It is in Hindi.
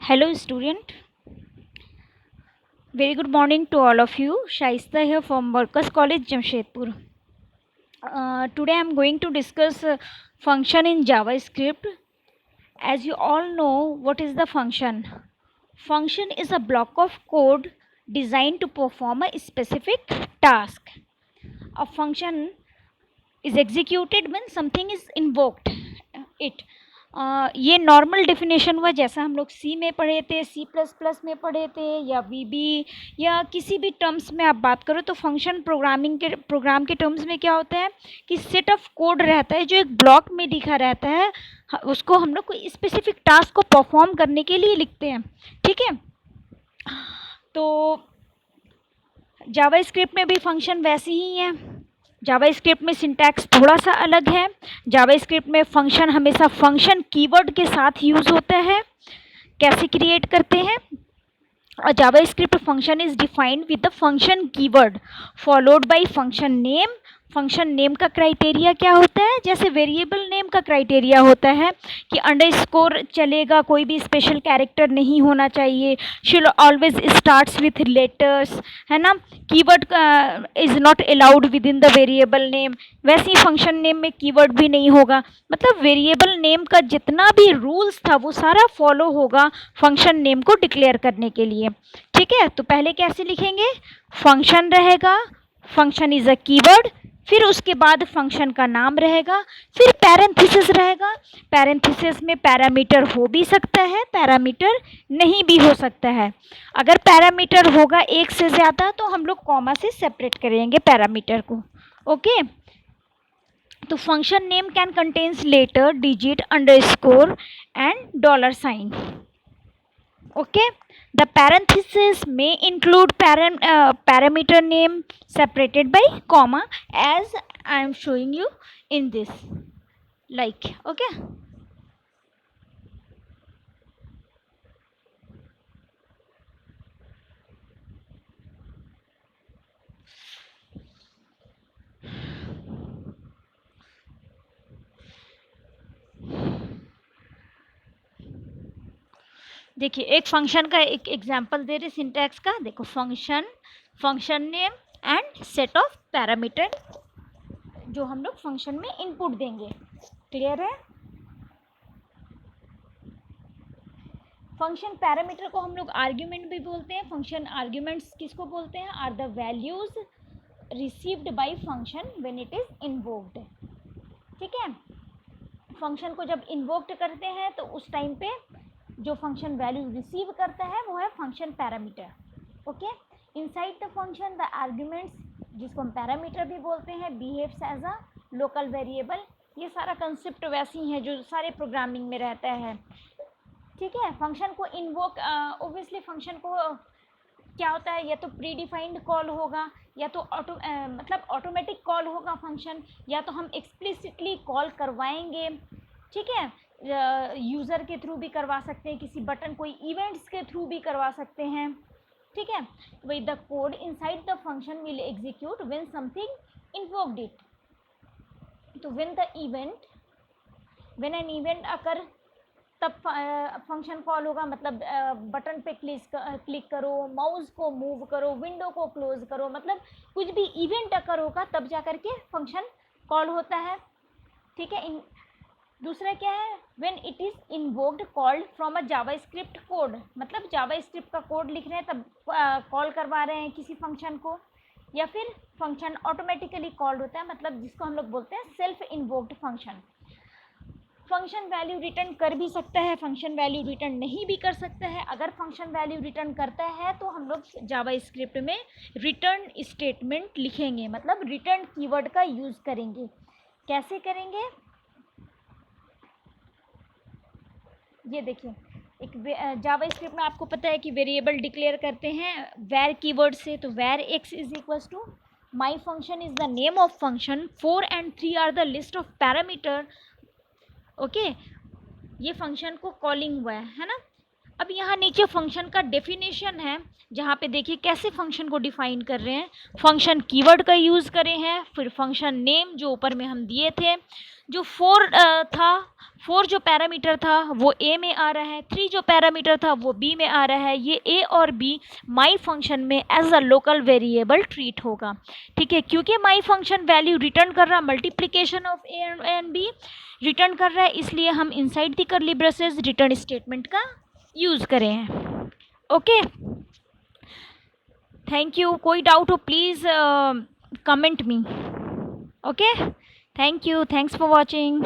Hello student, very good morning to all of you. Shaista here from Workers College Jamshedpur. Today I am going to discuss function in JavaScript. As you all know, what is the function? Function is a block of code designed to perform a specific task. A function is executed when something is invoked it. ये नॉर्मल डेफिनेशन हुआ जैसा हम लोग सी में पढ़े थे, सी प्लस प्लस में पढ़े थे, या वीबी या किसी भी टर्म्स में आप बात करो तो फंक्शन प्रोग्राम के टर्म्स में क्या होता है कि सेट ऑफ कोड रहता है जो एक ब्लॉक में लिखा रहता है, उसको हम लोग कोई स्पेसिफिक टास्क को परफॉर्म करने के लिए लिखते हैं. ठीक है, तो जावास्क्रिप्ट में भी फंक्शन वैसे ही है. जावास्क्रिप्ट में सिंटैक्स थोड़ा सा अलग है. जावास्क्रिप्ट में फंक्शन हमेशा फंक्शन कीवर्ड के साथ यूज़ होता है. कैसे क्रिएट करते हैं? और JavaScript function is defined with the function keyword followed by function name. Function name का क्राइटेरिया क्या होता है? जैसे वेरिएबल नेम का क्राइटेरिया होता है कि अंडरस्कोर चलेगा, कोई भी स्पेशल कैरेक्टर नहीं होना चाहिए, should always starts with letters, है ना. Keyword is not allowed with in the variable name. वैसे ही फंक्शन नेम में कीवर्ड भी नहीं होगा. मतलब वेरिएबल नेम का जितना भी रूल्स था वो सारा फॉलो होगा फंक्शन नेम को डिक्लेयर करने के लिए. ठीक है, तो पहले कैसे लिखेंगे? फंक्शन रहेगा, फंक्शन इज अ कीवर्ड, फिर उसके बाद फंक्शन का नाम रहेगा, फिर पैरेंथेसिस रहेगा. पैरेंथेसिस में पैरामीटर हो भी सकता है, पैरामीटर नहीं भी हो सकता है. अगर पैरामीटर होगा एक से ज़्यादा तो हम लोग कॉमा से सेपरेट करेंगे पैरामीटर को. ओके, तो function name can contains letter, digit, underscore and dollar sign. Okay, the parenthesis may include parameter name separated by comma as I am showing you in this, like. Okay, देखिए एक फंक्शन का एक एग्जांपल दे रहे सिंटैक्स का. देखो, function, function name and set of parameter जो हम लोग फंक्शन में इनपुट देंगे. क्लियर है? फंक्शन पैरामीटर को हम लोग आर्ग्यूमेंट भी बोलते हैं. फंक्शन आर्ग्यूमेंट्स किसको बोलते हैं? Are the values received by function when it is invoked. ठीक है, फंक्शन को जब इन्वोक्ड करते हैं तो उस टाइम पे जो फंक्शन वैल्यू रिसीव करता है वो है function parameter. Okay, inside the function the arguments, जिसको हम पैरामीटर भी बोलते हैं, behaves as a local variable. ये सारा कंसेप्ट वैसे ही है जो सारे प्रोग्रामिंग में रहता है. ठीक है, फंक्शन को इन्वोक, ओब्वियसली फंक्शन को क्या होता है, या तो प्री डिफाइंड कॉल होगा या तो मतलब ऑटोमेटिक कॉल होगा फंक्शन, या तो हम एक्सप्लिसिटली कॉल करवाएंगे. ठीक है, यूज़र के थ्रू भी करवा सकते हैं, किसी बटन, कोई इवेंट्स के थ्रू भी करवा सकते हैं. ठीक है, वही the code inside the function will execute when something invoked it. तो when the event, when an event occur, तब फंक्शन कॉल होगा. मतलब बटन पे क्लिक करो, माउस को मूव करो, विंडो को क्लोज करो, मतलब कुछ भी इवेंट अकर होगा तब जा कर के फंक्शन कॉल होता है. ठीक है, दूसरा क्या है? When it is invoked called from a JavaScript code. मतलब जावास्क्रिप्ट का कोड लिख रहे हैं तब कॉल करवा रहे हैं किसी फंक्शन को. या फिर फंक्शन ऑटोमेटिकली कॉल्ड होता है, मतलब जिसको हम लोग बोलते हैं self invoked function. Function value return कर भी सकता है, फंक्शन वैल्यू रिटर्न नहीं भी कर सकता है. अगर फंक्शन वैल्यू रिटर्न करता है तो हम लोग जावास्क्रिप्ट में रिटर्न स्टेटमेंट लिखेंगे, मतलब रिटर्न कीवर्ड का यूज़ करेंगे. कैसे करेंगे? ये देखिए, एक जावास्क्रिप्ट में आपको पता है कि वेरिएबल डिक्लेयर करते हैं वैर कीवर्ड से. तो var x is equals to my function is the name of function, 4 and 3 are the list of parameter. Okay, ये फंक्शन को कॉलिंग हुआ है ना. अब यहाँ नीचे फंक्शन का डेफिनेशन है, जहाँ पे देखिए कैसे फंक्शन को डिफाइन कर रहे हैं। फंक्शन कीवर्ड का यूज़ करे हैं, फिर फंक्शन नेम जो ऊपर में हम दिए थे, जो 4 था, 4 जो पैरामीटर था वो ए में आ रहा है, 3 जो पैरामीटर था वो बी में आ रहा है। ये ए और बी माई फंक्शन में as a local variable treat होगा, ठीक है, क्योंकि माई फंक्शन वैल्यू रिटर्न कर रहा, multiplication of a and b return कर रहा है, इसलिए हम inside the curly braces return statement का यूज़ करें हैं। Okay, thank you. कोई डाउट हो please comment me. Okay, thank you, thanks for watching.